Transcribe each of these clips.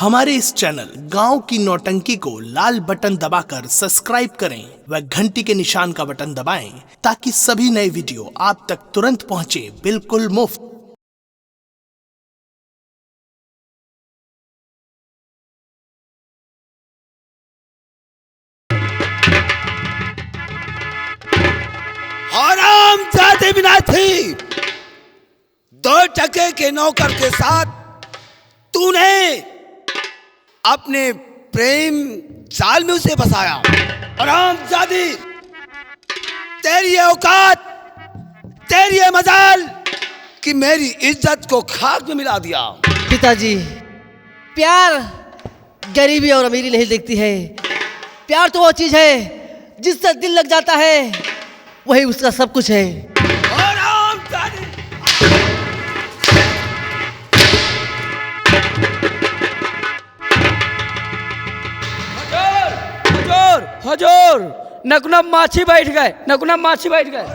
हमारे इस चैनल गांव की नौटंकी को लाल बटन दबाकर सब्सक्राइब करें व घंटी के निशान का बटन दबाएं ताकि सभी नए वीडियो आप तक तुरंत पहुंचे बिल्कुल मुफ्त। हराम जाते बिना थी 2 टके के नौकर के साथ तूने अपने प्रेम जाल में उसे फंसाया। हराम जादी, तेरी औकात, तेरी मजाल कि मेरी इज्जत को खाक में मिला दिया। पिताजी, प्यार गरीबी और अमीरी नहीं देखती है। प्यार तो वो चीज है जिससे दिल लग जाता है, वही उसका सब कुछ है। हजूर, नकुना माछी बैठ गए, नकुना माछी बैठ गए।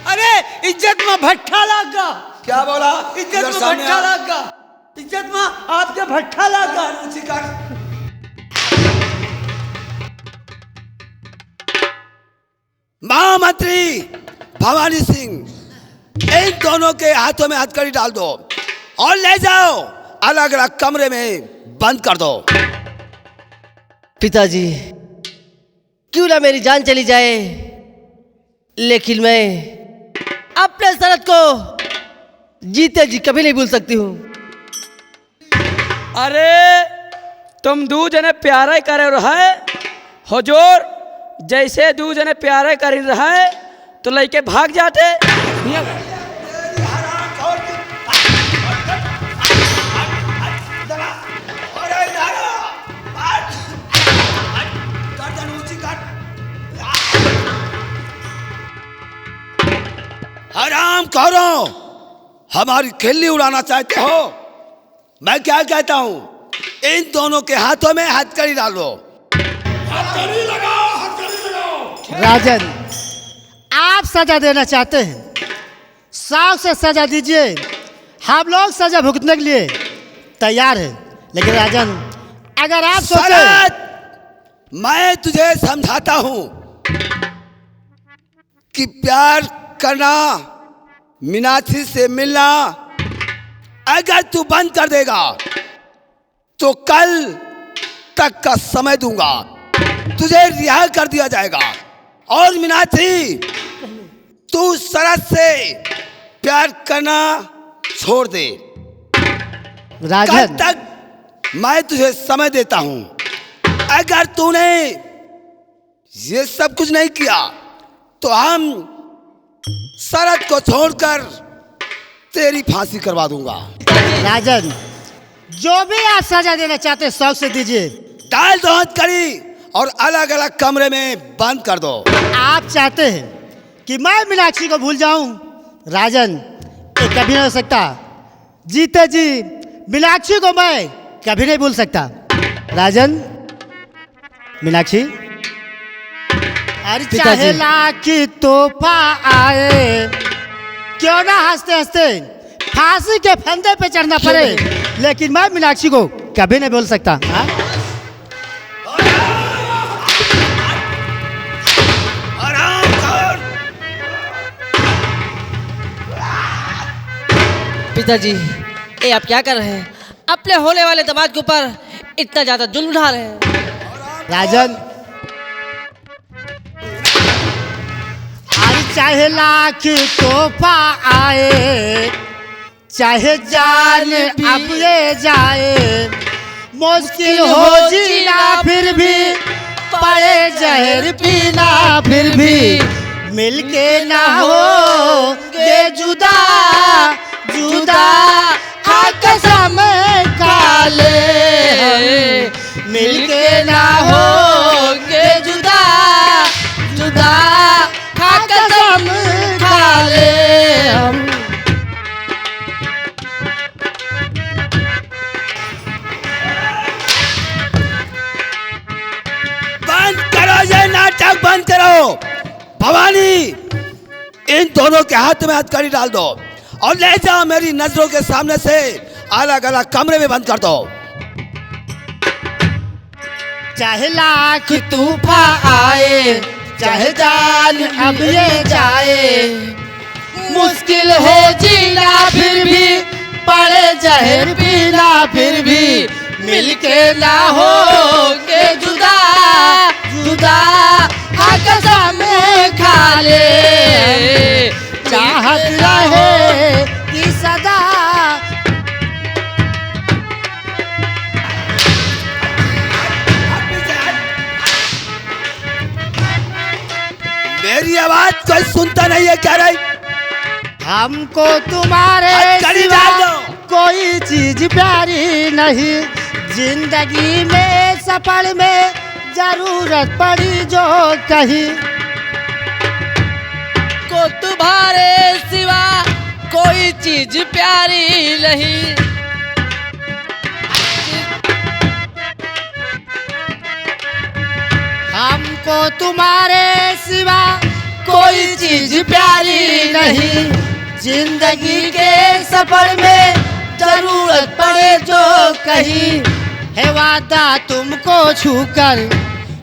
अरे इज्जत में भट्ठा लग गया। क्या बोला? इज्जत में भट्ठा लग गया। इज्जत में आपके भट्ठा लग गया। महामंत्री भवानी सिंह, इन दोनों के हाथों में हथकड़ी डाल दो और ले जाओ अलग अलग कमरे में बंद कर दो। पिताजी, क्यों ना मेरी जान चली जाए, लेकिन मैं अपने शरत को जीते जी कभी नहीं भूल सकती हूँ। अरे तुम दू जने प्यारे करे रहे हजूर, जैसे दू जने प्यारे कर रहे तो लड़के भाग जाते। हराम खोरो, हमारी खिल्ली उड़ाना चाहते हो? मैं क्या कहता हूं, इन दोनों के हाथों में हथकड़ी डालो। हथकड़ी लगाओ, हथकड़ी लगाओ। राजन, आप सजा देना चाहते हैं, साफ से सजा दीजिए। हम लोग सजा भुगतने के लिए तैयार हैं। लेकिन राजन, अगर आप सोचें, मैं तुझे समझाता हूं कि प्यार करना, मीनाक्षी से मिलना अगर तू बंद कर देगा तो कल तक का समय दूंगा, तुझे रिहा कर दिया जाएगा। और मीनाक्षी, तू शरत से प्यार करना छोड़ दे। राजन, कल तक मैं तुझे समय देता हूं। अगर तूने ये सब कुछ नहीं किया तो हम शरत को छोड़कर तेरी फांसी करवा दूंगा। राजन, जो भी आप सजा देना चाहते हैं शौक से दीजिए। डाल दो हथकड़ी और अलग अलग कमरे में बंद कर दो। आप चाहते हैं कि मैं मीनाक्षी को भूल जाऊं? राजन, ये कभी नहीं हो सकता। जीते जी मीनाक्षी को मैं कभी नहीं भूल सकता। राजन, मीनाक्षी, अरे चाहे लाख तोहफा आए, क्यों ना हंसते हंसते फांसी के फंदे पे चढ़ना पड़े, लेकिन मैं मीनाक्षी को कभी नहीं भूल सकता। हाँ? पिताजी, ये आप क्या कर रहे हैं? अपने होने वाले दामाद के ऊपर इतना ज्यादा जुल्म उठा रहे हैं। राजन, चाहे लाख तोहफा आए, चाहे जान अब ले जाए, मुश्किल हो जीना फिर भी, पड़े जहर पीना फिर भी, मिलके ना होंगे जुदा जुदा, हाँ कसम खा ले, मिलके ना होंगे जुदा जुदा, कसम खा ले हम। बंद करो ये नाटक, बंद करो। भवानी, इन दोनों के हाथ में हथकड़ी डाल दो और ले जाओ मेरी नजरों के सामने से अलग अलग कमरे में बंद कर दो। चाहे लाख तूफान आए, चाहे जान अब ये जाए, मुश्किल हो जीना फिर भी, पड़े जहर पीना फिर भी, मिलके ना होगे जुदा जुदा, हाँ कसम खा ले, चाहत रहे कि सदा। मेरी आवाज कोई सुनता नहीं है क्या रही? हमको तुम्हारे कड़ी सिवा डाल दो। कोई चीज प्यारी नहीं, जिंदगी में सफर में जरूरत पड़ी जो कहीं, को तुम्हारे सिवा कोई चीज प्यारी नहीं, हमको तुम्हारे सिवा कोई चीज प्यारी नहीं, जिंदगी के सफर में जरूरत पड़े जो कहीं, है वादा तुमको छूकर,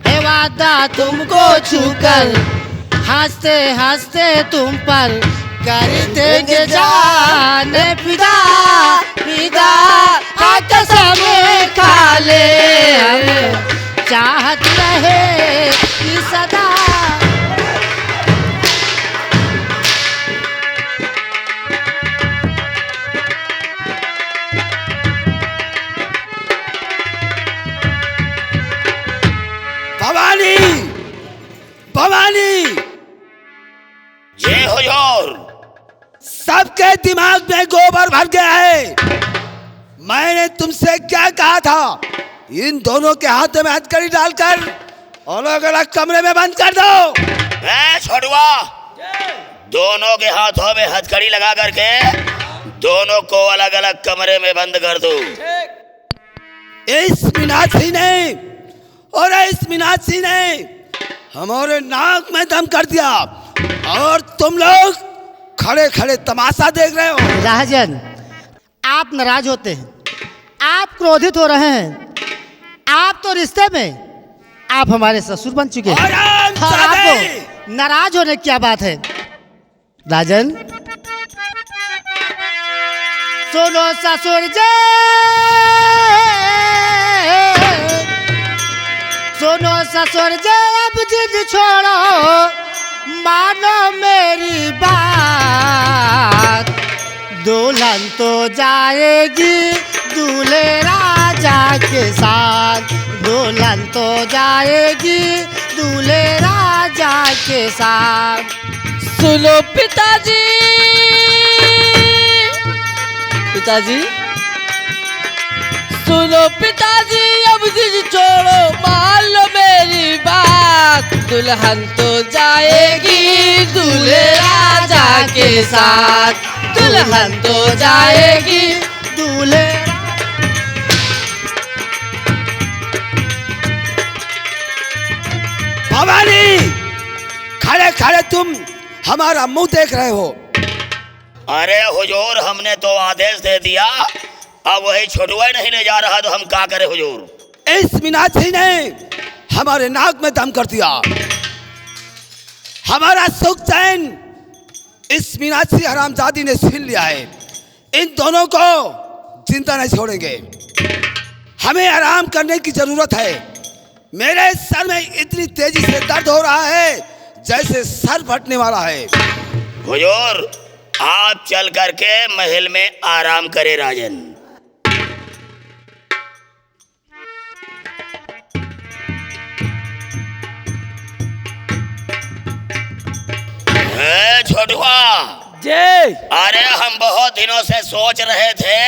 है वादा तुमको छूकर, हंसते हंसते तुम पर कर देंगे जान फिदा फिदा, हाँ कसम खा ले, चाहत रहे कि सदा। भवानी, भवानी, ये हुजूर, सबके दिमाग में गोबर भर गया है। मैंने तुमसे क्या कहा था? इन दोनों के हाथों में हथकड़ी डालकर अलग अलग कमरे में बंद कर दो। छोटुआ, दोनों के हाथों में हथकड़ी लगा करके दोनों को अलग अलग कमरे में बंद कर दो। इस मीनाक्षी ने और इस मीनाक्षी ने हमारे नाक में दम कर दिया और तुम लोग खड़े खड़े तमाशा देख रहे हो। राजन, आप नाराज होते हैं, आप क्रोधित हो रहे हैं, आप तो रिश्ते में आप हमारे ससुर बन चुके हैं और आपको नाराज होने की क्या बात है? राजन, सुनो ससुर जी, सुनो ससुर जी, अब जिद छोड़ो, मानो मेरी बात, दुल्हन तो जाएगी दूल्हे राजा के साथ, दुल्हन तो जाएगी दूल्हे राजा के साथ। सुनो पिताजी, पिताजी, सुनो पिताजी, अब जिद छोड़ो, मान लो मेरी बात, दुल्हन तो जाएगी दूल्हे राजा के साथ, दुल्हन तो जाएगी दूल्हे। भवानी, खड़े खड़े तुम हमारा मुंह देख रहे हो। अरे हुजूर, हमने तो आदेश दे दिया, अब वही छोटुआ नहीं ले जा रहा तो हम क्या करें हुजूर? इस मीनाक्षी ने हमारे नाक में दम कर दिया, हमारा सुख चैन इस मीनाक्षी हरामजादी ने छीन लिया है। इन दोनों को जिंदा नहीं छोड़ेंगे, हमें आराम करने की जरूरत है। मेरे सर में इतनी तेजी से दर्द हो रहा है जैसे सर फटने वाला है। हुजूर, आप चल करके महल में आराम करें। राजन, छोटुआ जी, अरे हम बहुत दिनों से सोच रहे थे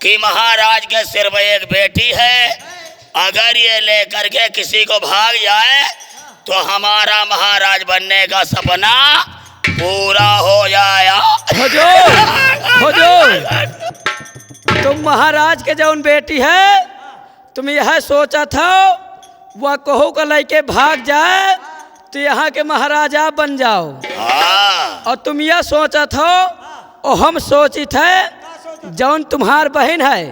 कि महाराज के सिर में एक बेटी है, अगर ये लेकर के किसी को भाग जाए तो हमारा महाराज बनने का सपना पूरा हो जाएगा। हुजूर, हुजूर, तुम महाराज के जौन बेटी है, तुम यह सोचा था वह कहू का लेके भाग जाए तो यहाँ के महाराजा बन जाओ, हाँ, और तुम यह सोचा था और हम सोची थे जौन तुम्हार बहन है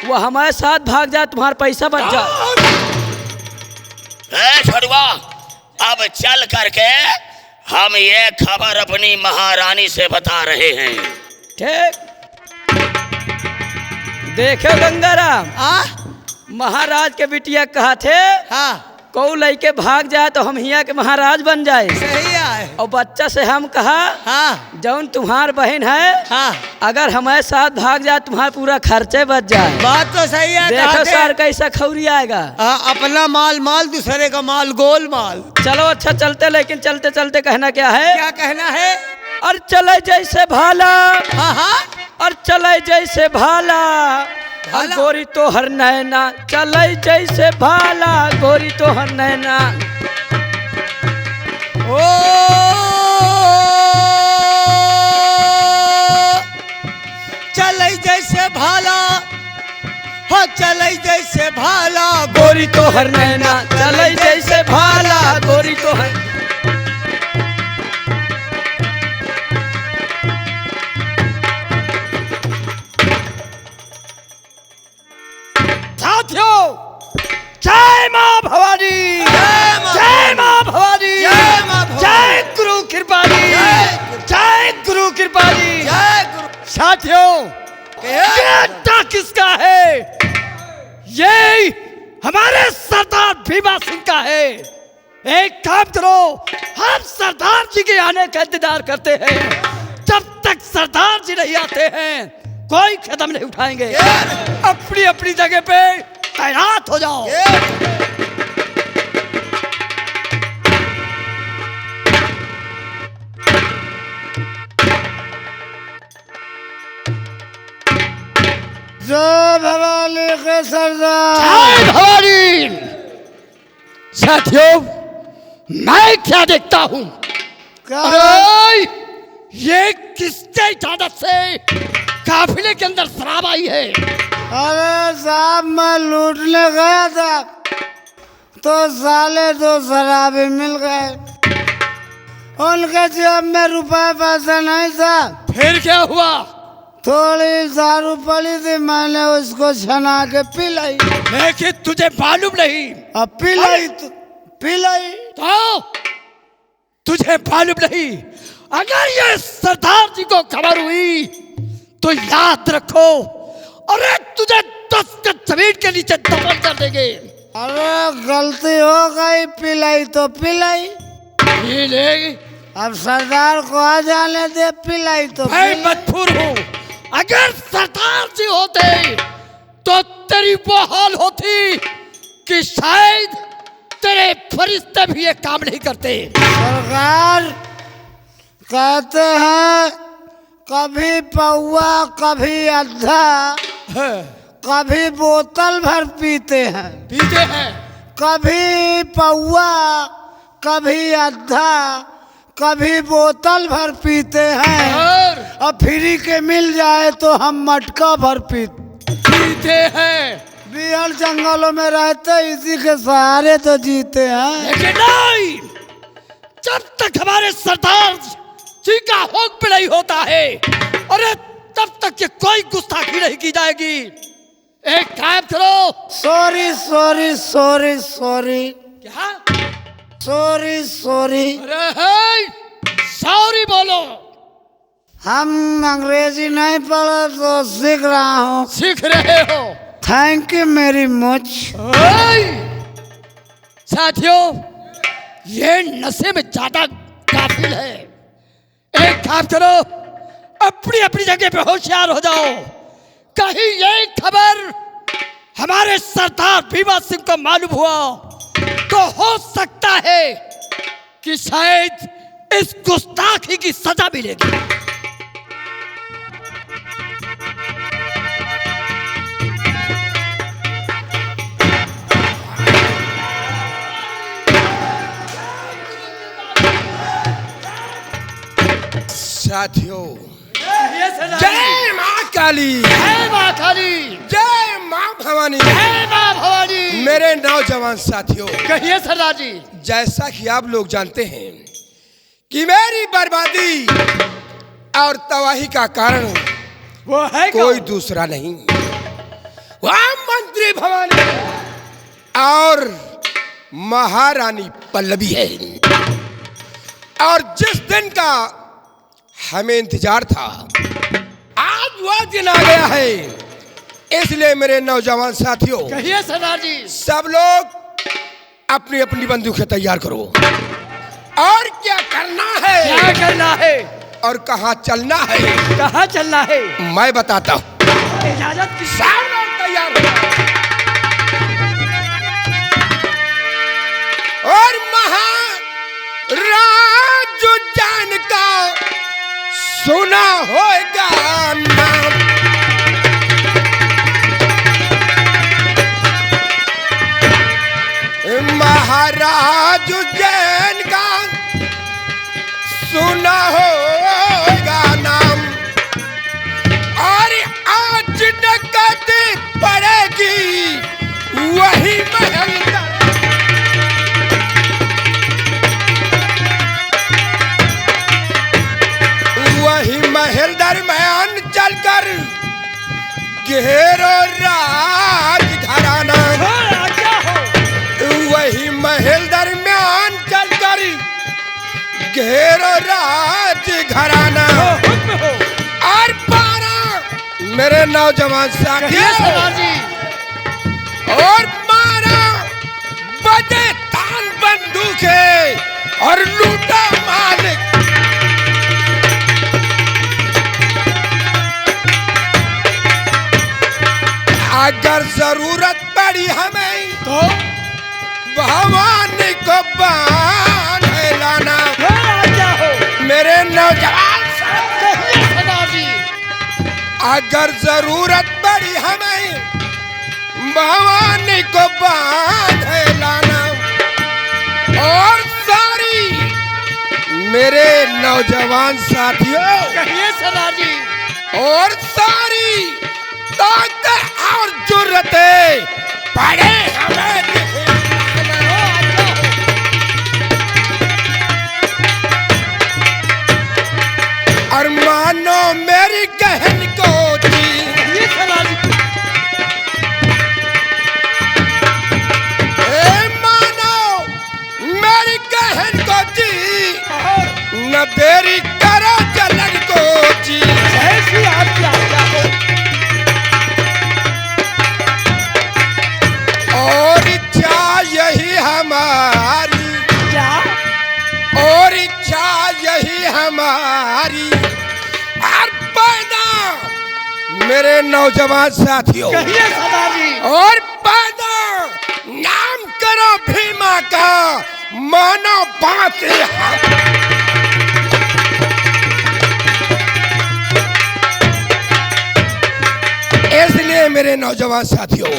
वो हमारे साथ भाग जाए, तुम्हारा पैसा बच जाए। छोटुआ, अब चल करके हम ये खबर अपनी महारानी से बता रहे हैं। ठीक। देखो गंगाराम, महाराज के बिटिया कहा थे हाँ कौ लइके भाग जाए तो हम हिया के महाराज बन जाए। सही है। और बच्चा से हम कहा हाँ जौन तुम्हार बहन है हाँ अगर हमारे साथ भाग जाए तुम्हारा पूरा खर्चे बच जाए। बात तो सही है। देखो सर कैसा खौरी आएगा। अपना माल माल, दूसरे का माल गोल माल। चलो अच्छा चलते, लेकिन चलते चलते कहना क्या है? क्या कहना है? और चले जैसे भाला, हाँ हाँ और चले जैसे भाला, और गोरी तो हर नैना, चले जैसे भाला, गोरी तो हर नैना। ओ चले जैसे भाला, हो चले जैसे भाला, गोरी तो हर नैना, चले जैसे भाला, गोरी तो हर। साथियों, जय मां भवानी, जय मां भवानी, जय गुरु कृपाली, जय गुरु कृपाली। साथियों, ये अड्डा किसका है? ये हमारे सरदार भीमा सिंह का है। एक काम करो, हम सरदार जी के आने का इंतजार करते हैं। जब तक सरदार जी नहीं आते हैं कोई कदम नहीं उठाएंगे। अपनी अपनी जगह पे तैनात हो जाओ। जय भवानी के सरदार। जय भवानी। साथियों, मैं क्या देखता हूँ? अरे ये किसके इजाजत से काफिले के अंदर शराब आई है? अरे साहब, मैं लूटने गया था तो साले दो शराबी मिल गए। उनके जेब में रुपए पैसा नहीं था। फिर क्या हुआ? थोड़ी दारू पड़ी थी, मैंने उसको छना के पिलाई। लेकिन तुझे मालूम नहीं? अब पिलाई तो पिलाई। तो तुझे मालूम नहीं? अगर ये सरदार जी को खबर हुई तो याद रखो, अरे तुझे 10 गज जमीन के नीचे दफन कर देंगे। अरे गलती हो गई, पिलाई तो पिलाई। पी ले। अब सरदार को आ जाने दे, पिलाई तो मैं पिलाई। मजबूर हूँ। अगर सरदार जी होते तो तेरी वो हाल होती कि शायद तेरे फरिश्ते भी ये काम नहीं करते। सरकार कहते हैं कभी पौआ कभी अद्धा, कभी बोतल भर पीते हैं। पीते हैं। कभी पौआ कभी अद्धा, कभी बोतल भर पीते हैं। अब फ्री के मिल जाए तो हम मटका भर पीते हैं। बिहार जंगलों में रहते इसी के सहारे तो जीते हैं। लेकिन नहीं, जब तक हमारे सरदार जी का हुक्म नहीं होता है, अरे तब तक ये कोई गुस्ताखी नहीं की जाएगी। एक काम करो। Sorry sorry sorry sorry. क्या? Sorry sorry. अरे सॉरी बोलो। हम अंग्रेजी नहीं पढ़े तो सीख रहा हूँ। सीख रहे हो? थैंक यू मेरी मच। साथियों, ये नशे में ज्यादा काफिल है। एक काम करो, अपनी अपनी जगह पे होशियार हो जाओ। कहीं ये खबर हमारे सरदार भीमा सिंह को मालूम हुआ तो हो सकता है कि शायद इस गुस्ताखी की सजा मिलेगी। साथियों, जय माँ काली, जय मां काली, जय माँ भवानी, जय मां भवानी। मेरे नौजवान साथियों, कहिए सरदार जी। जैसा कि आप लोग जानते हैं कि मेरी बर्बादी और तबाही का कारण वो है कोई दूसरा नहीं, वह मंत्री भवानी और महारानी पल्लवी है। और जिस दिन का हमें इंतजार था, आज वह दिन आ गया है। इसलिए मेरे नौजवान साथियों, कहिए सरदार जी। सब लोग अपनी अपनी बंदूकें तैयार करो। और क्या करना है, क्या करना है और कहाँ चलना है, कहाँ चलना है, मैं बताता हूँ। इजाजत की। सब लोग तैयार हो। और महाराज उज्जैन का सुना होगा नाम, महाराज उज्जैन का सुना होगा नाम। और आज डकैती पड़ेगी वही महल, वही महल दरमियान चलकर घेरो राज घराना। वही महल दरमियान चलकर घेरो राज घराना। और 12 मेरे नौजवान साथियों, और 12 बजे तान बंदूकें और लूटा मालिक। अगर जरूरत पड़ी हमें तो भवानी को बांध लाना। मेरे नौजवान सरदार जी। अगर जरूरत पड़ी हमें भवानी को बांध लाना। और सारी मेरे नौजवान साथियों, कहिए सरदार जी। और सारी ताकत और जुर्रतें पड़े हमें दिखाना। और मानो मेरी बहन को जी, मानो मेरी बहन को जी, न देरी करो जलन को जी। ऐसी आपकी आज्ञा हो। और इच्छा यही हमारी, क्या? और इच्छा यही हमारी। और पैदा मेरे नौजवान साथियों, कहिए सरदार जी। और पैदा नाम करो भीमा का, मानो बाकी इसलिए मेरे नौजवान साथियों,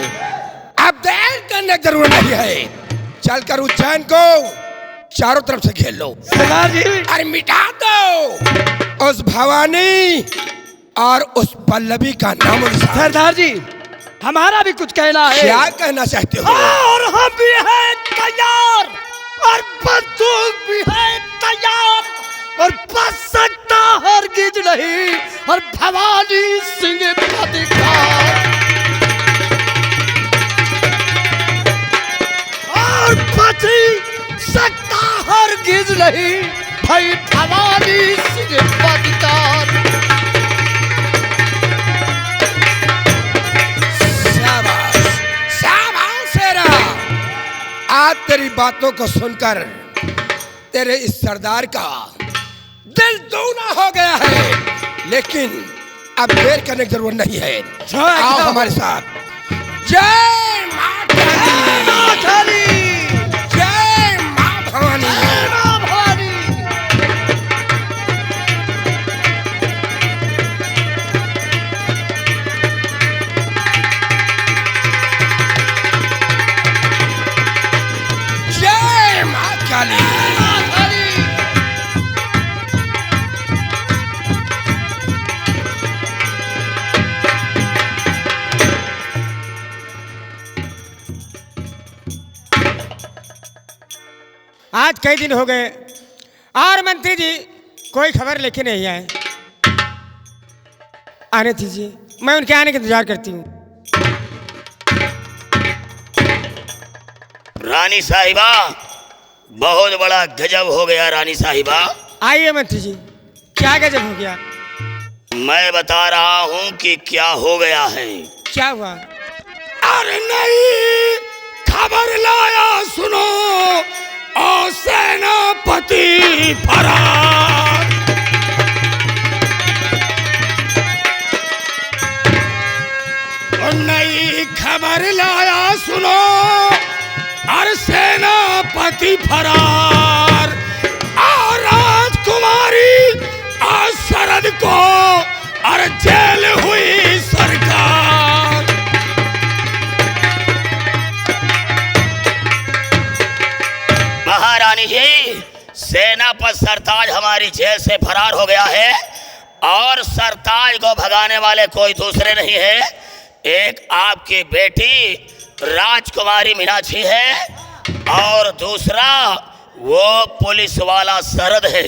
अब देर करने की जरूरत नहीं है। चलकर उज्जैन को चारों तरफ से घेर लो। सरदार जी। और मिटा दो उस भवानी और उस पल्लवी का नाम। सरदार जी, हमारा भी कुछ कहना है। क्या कहना चाहते हो? और हम भी हैं तैयार, और बंदूक भी है तैयार, और बच सकता हरगिज नहीं, और भवानी सिंह अधिकार। और बच सकता हरगिज नहीं भाई भवानी सिंह अधिकार। शाबाश, शाबाश शेरा। आज तेरी बातों को सुनकर तेरे इस सरदार का दिल दूना हो गया है। लेकिन अब देर करने की जरूरत नहीं है। आओ हमारे साथ। जय मां काली, जय मां भवानी। जय मां काली। आज कई दिन हो गए और मंत्री जी कोई खबर लेके नहीं आए। आने दीजिए, मैं उनके आने का इंतजार करती हूँ। रानी साहिबा, बहुत बड़ा गजब हो गया रानी साहिबा। आइए मंत्री जी, क्या गजब हो गया? मैं बता रहा हूँ कि क्या हो गया है। क्या हुआ? अरे नहीं, खबर लाया सुनो, और सेनापति फरार। और नई खबर लाया सुनो, और सेनापति फरार, और राजकुमारी और शरद को और जेल हुई सरकार। महारानी जी, सेनापति सरताज हमारी जेल से फरार हो गया है, और सरताज को भगाने वाले कोई दूसरे नहीं है, एक आपकी बेटी राजकुमारी मीनाक्षी है, और दूसरा वो पुलिस वाला शरद है।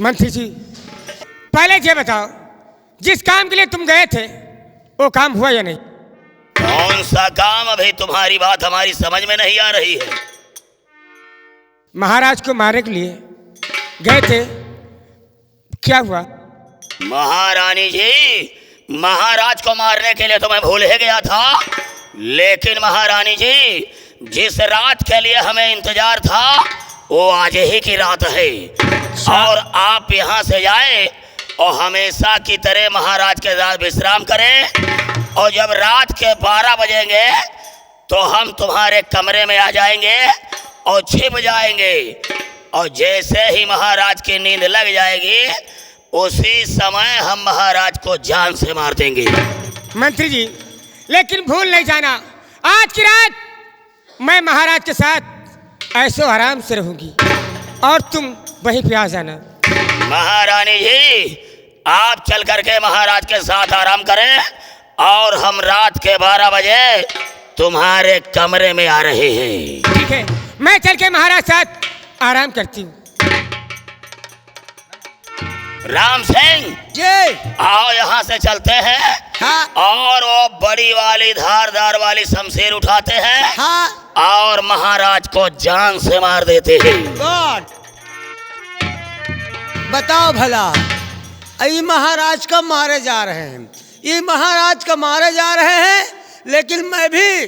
मंत्री जी, पहले ये बताओ, जिस काम के लिए तुम गए थे वो काम हुआ या नहीं? कौन सा काम? अभी तुम्हारी बात हमारी समझ में नहीं आ रही है। महाराज को मारने के लिए गए थे, क्या हुआ? महारानी जी, महाराज को मारने के लिए तो मैं भूल ही गया था, लेकिन महारानी जी, जिस रात के लिए हमें इंतजार था वो आज ही की रात है, और आप यहाँ से जाए और हमेशा की तरह महाराज के साथ विश्राम करें, और जब रात के 12 बजेंगे तो हम तुम्हारे कमरे में आ जाएंगे और छिप जाएंगे, और जैसे ही महाराज की नींद लग जाएगी उसी समय हम महाराज को जान से मार देंगे। मंत्री जी, लेकिन भूल नहीं जाना, आज की रात मैं महाराज के साथ ऐसो आराम से रहूंगी और तुम वहीं पे आ जाना। महारानी जी, आप चल करके महाराज के साथ आराम करें, और हम रात के 12 बजे तुम्हारे कमरे में आ रहे हैं। ठीक है, मैं चल के महाराज साथ आराम करती हूँ। राम सिंह जी, आओ, यहाँ से चलते हैं। हाँ। और वो बड़ी वाली धारदार वाली शमशीर उठाते हैं, हाँ। और महाराज को जान से मार देते हैं। गॉड, बताओ भला, ये महाराज का मारे जा रहे हैं, ये महाराज का मारे जा रहे हैं, लेकिन मैं भी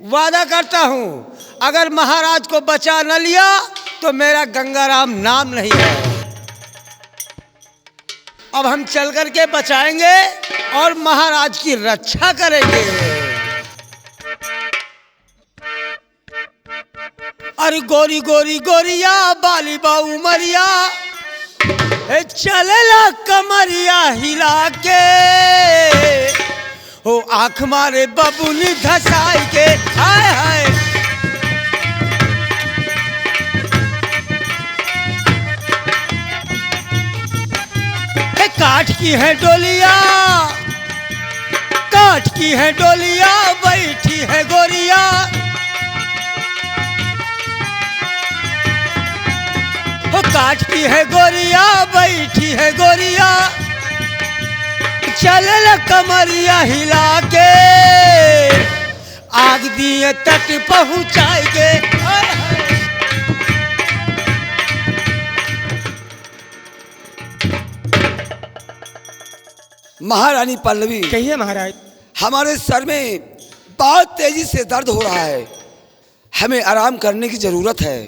वादा करता हूँ, अगर महाराज को बचा न लिया तो मेरा गंगाराम नाम नहीं है। अब हम चल करके बचाएंगे और महाराज की रक्षा करेंगे। अरे गोरी गोरी गोरिया बाली बाऊ मरिया, चलेला कमरिया हिला के, हो आँख मारे बबुनी धसाई के, हाय हाय। काठ की है डोलिया, काठ की है डोलिया, बैठी है गोरिया, वो काठ की है गोरिया, बैठी है गोरिया, चल कमरिया हिला के, आग दिए तट पहुँचाएंगे। महारानी पल्लवी, कहिए महाराज। हमारे सर में बहुत तेजी से दर्द हो रहा है, हमें आराम करने की जरूरत है।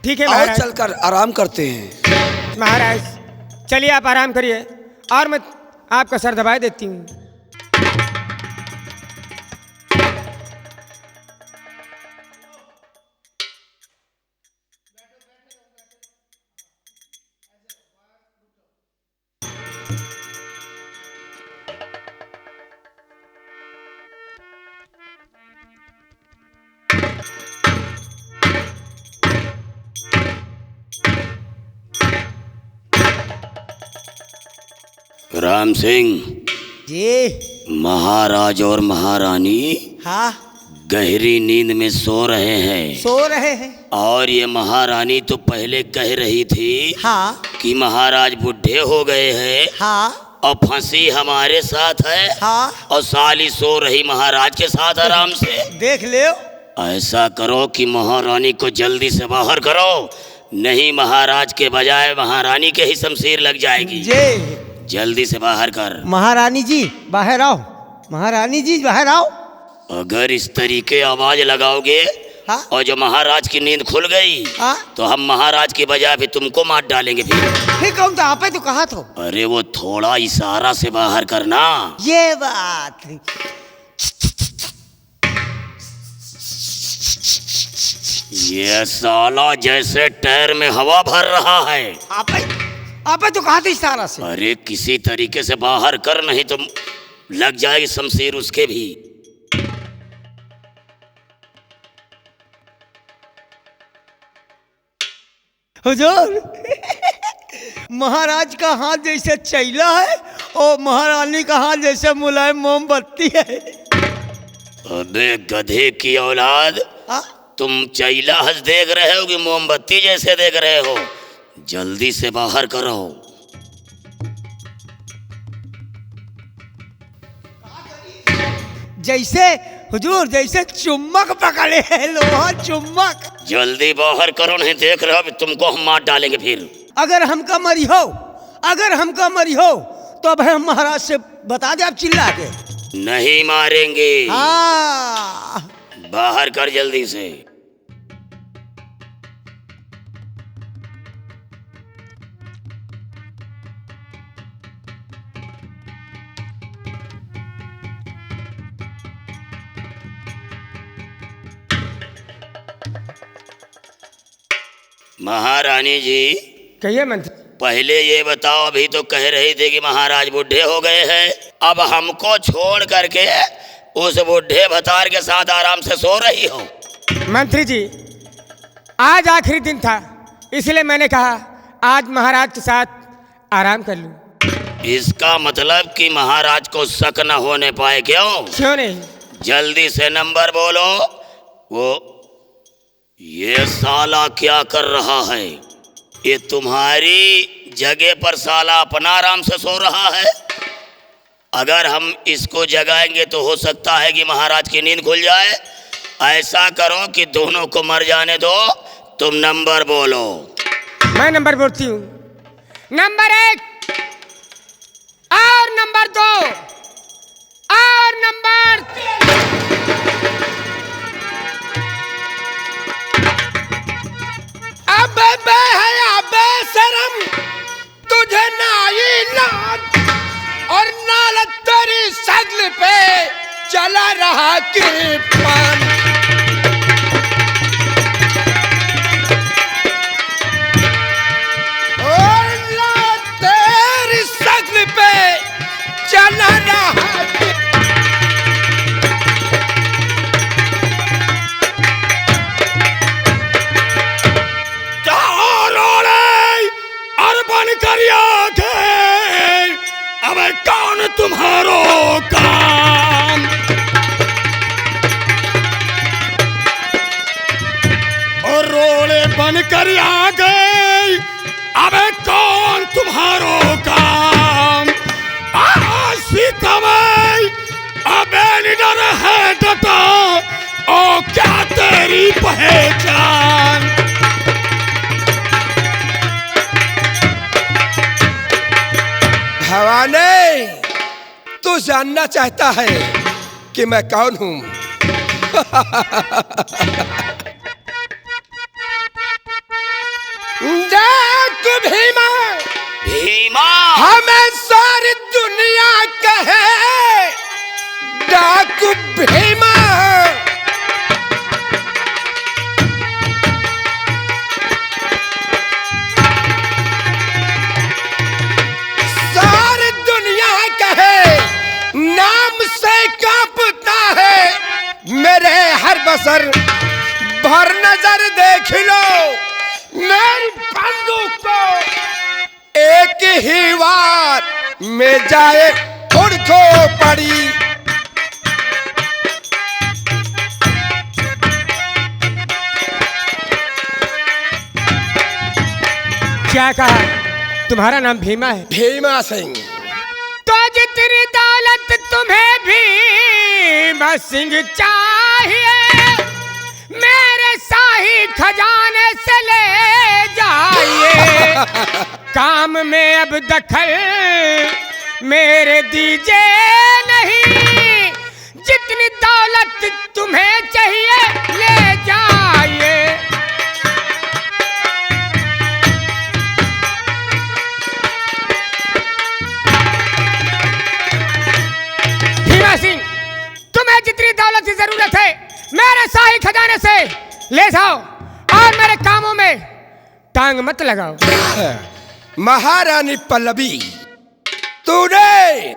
ठीक है और महाराज। चलकर आराम करते हैं। महाराज चलिए, आप आराम करिए और मैं आपका सर दबाए देती हूँ। राम सिंह जी, महाराज और महारानी हाँ, गहरी नींद में सो रहे हैं। सो रहे हैं। और ये महारानी तो पहले कह रही थी हाँ कि महाराज बुढ़े हो गए हैं हाँ, और फंसी हमारे साथ है। हाँ। और साली सो रही महाराज के साथ आराम से। देख ले। ऐसा करो कि महारानी को जल्दी से बाहर करो, नहीं महाराज के बजाय महारानी के ही शमशीर लग जाएगी। जी जल्दी से बाहर कर। महारानी जी बाहर आओ, महारानी जी बाहर आओ। अगर इस तरीके आवाज लगाओगे हाँ? और जो महाराज की नींद खुल गई हाँ? तो हम महाराज की बजाय फिर तुमको मार डालेंगे फिर कौन था? आपे तो कहा था। अरे वो थोड़ा इशारा से बाहर करना। ये बात ये साला जैसे टायर में हवा भर रहा है। आपे तो कहा था इशारा से। अरे किसी तरीके से बाहर कर, नहीं तो लग जाएगी शमशीर उसके भी। हुजूर महाराज का हाथ जैसे चैला है और महारानी का हाथ जैसे मुलायम मोमबत्ती है। अबे गधे की औलाद, तुम चैला हंस देख रहे हो कि मोमबत्ती जैसे देख रहे हो? जल्दी से बाहर करो। जैसे हुजूर जैसे चुम्बक पकड़े है, लोहा चुम्बक। जल्दी बाहर करो, नहीं देख रहे हो तुमको हम मार डालेंगे फिर। अगर हमका मरी हो, अगर हमका मरी हो तो अब हम महाराज से बता दे, आप चिल्ला के। नहीं मारेंगे। हाँ बाहर कर जल्दी से। महारानी जी कहिए मंत्री। पहले ये बताओ, अभी तो कह रही थी कि महाराज बूढ़े हो गए हैं, अब हमको छोड़ करके उस बूढ़े भतार के साथ आराम से सो रही हो? मंत्री जी आज आखिरी दिन था, इसलिए मैंने कहा आज महाराज के साथ आराम कर लूं। इसका मतलब कि महाराज को शक न होने पाए। क्यों नहीं? जल्दी से नंबर बोलो। वो ये साला क्या कर रहा है? ये तुम्हारी जगह पर साला अपना आराम से सो रहा है। अगर हम इसको जगाएंगे तो हो सकता है कि महाराज की नींद खुल जाए। ऐसा करो कि दोनों को मर जाने दो। तुम नंबर बोलो। मैं नंबर बोलती हूँ। नंबर 1 और नंबर 2 और नंबर अबे है अबे शर्म तुझे नाई लाज और नाल तेरी शक्ल पे चला रहा कृपान। और नाल तेरी शक्ल पे चला रहा अब कौन तुम्हारो काम? और रोड़े बन कर आ गए, अब कौन तुम्हारो काम? सीतमय अबे निडर है डटा, ओ क्या तेरी पहचान? भवानी तू जानना चाहता है कि मैं कौन हूं? डाकू भीमा, भीमा हमें सारी दुनिया कहे डाकू भीमा। सारी दुनिया कहे नाम से कांपता है मेरे हर बसर भर नजर देख लो मेरी बंदूक को एक ही वार में जाए खुद को पड़ी। क्या कहा? तुम्हारा नाम भीमा है? भीमा सिंह। भीम सिंह चाहिए, मेरे शाही खजाने से ले जाइए। काम में अब दखल मेरे दीजिए नहीं, जितनी दौलत तुम्हें चाहिए ले जाइए। भीमा सिंह, तुम्हें जितनी दौलत की जरूरत है मेरे शाही खजाने से ले जाओ और मेरे कामों में टांग मत लगाओ। महारानी पल्लवी, तूने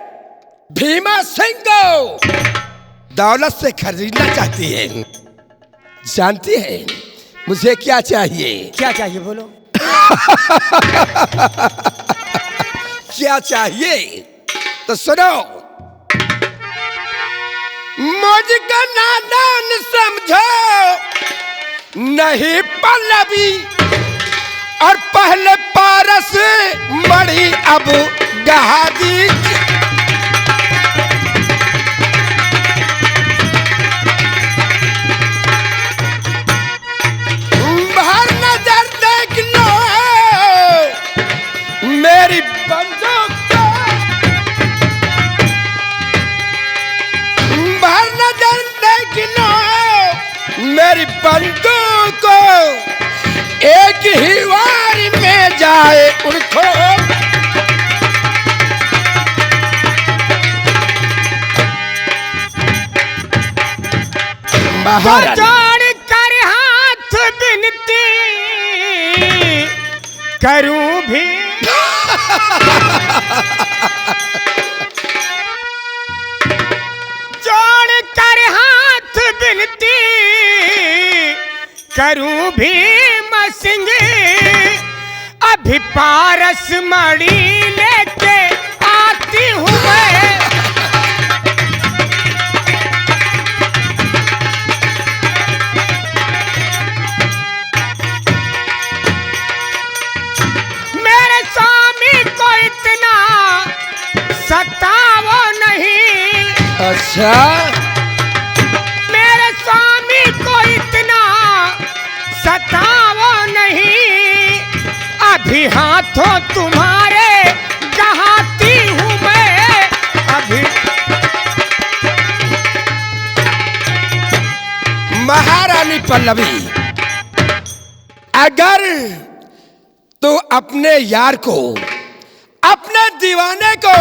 भीमा सिंह को दौलत से खरीदना चाहती है। जानती है मुझे क्या चाहिए? क्या चाहिए बोलो? क्या चाहिए तो सुनो। मुझको नादान समझो नहीं पल्लवी, और पहले पारस मणि अब गहादी। बाहर नजर देख लो मेरी बंदूक को, बाहर नजर देख लो मेरी बंदूक को, एक ही वार में जाए उनको। जोड़ कर हाथ बिनती करूं भी, जोड़ कर हाथ बिनती करूं भी सिंह, अभी पारस मणि लेके आती हूँ मैं। मेरे स्वामी को इतना सताओ नहीं। अच्छा, मेरे स्वामी को इतना सताओ नहीं, अभी हाथों तुम्हारे गहाती हूँ मैं। अभी महारानी पल्लवी, अगर तू अपने यार को, अपने दीवाने को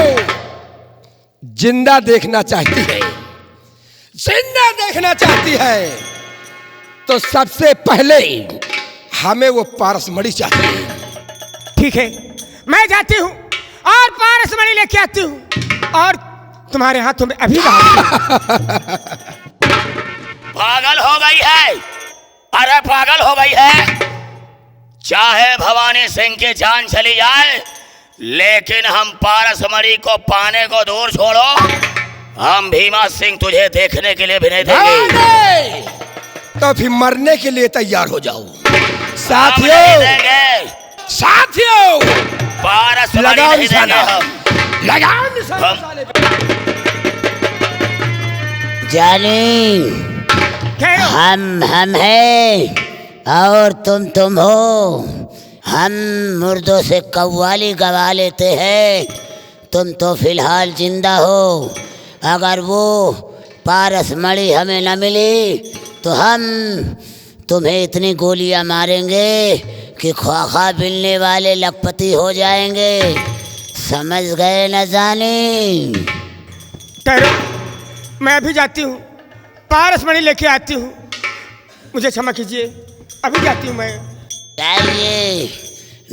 जिंदा देखना चाहती है, जिंदा देखना चाहती है, तो सबसे पहले हमें वो पारसमणि चाहिए। ठीक है, मैं जाती हूँ और पारसमणि लेके आती हूँ और तुम्हारे हाथों में अभी पागल हो गई है? अरे पागल हो गई है? चाहे भवानी सिंह की जान चली जाए, लेकिन हम पारसमणि को पाने को दूर छोड़ो, हम भीमा सिंह तुझे देखने के लिए भी नहीं देंगे। तो फिर मरने के लिए तैयार हो जाओ। साथियों, साथियों, पारसमणि नहीं देंगे हम। लगाओ निशाना। जानी, हम हैं और तुम हो। हम मुर्दों से कव्वाली गवा लेते हैं, तुम तो फिलहाल जिंदा हो। अगर वो पारसमणि हमें न मिली तो हम तुम्हें इतनी गोलियां मारेंगे कि ख्वाखा बिलने वाले लखपति हो जाएंगे। समझ गए न जानी? ठहरो, मैं अभी जाती हूँ, पारसमणि लेके आती हूँ। मुझे क्षमा कीजिए, अभी जाती हूँ मैं। चाहिए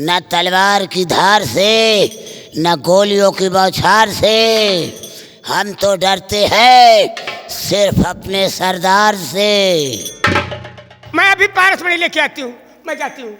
न तलवार की धार से, न गोलियों की बौछार से। हम तो डरते हैं सिर्फ अपने सरदार से। मैं अभी पारसमणि लेके आती हूँ, मैं जाती हूँ।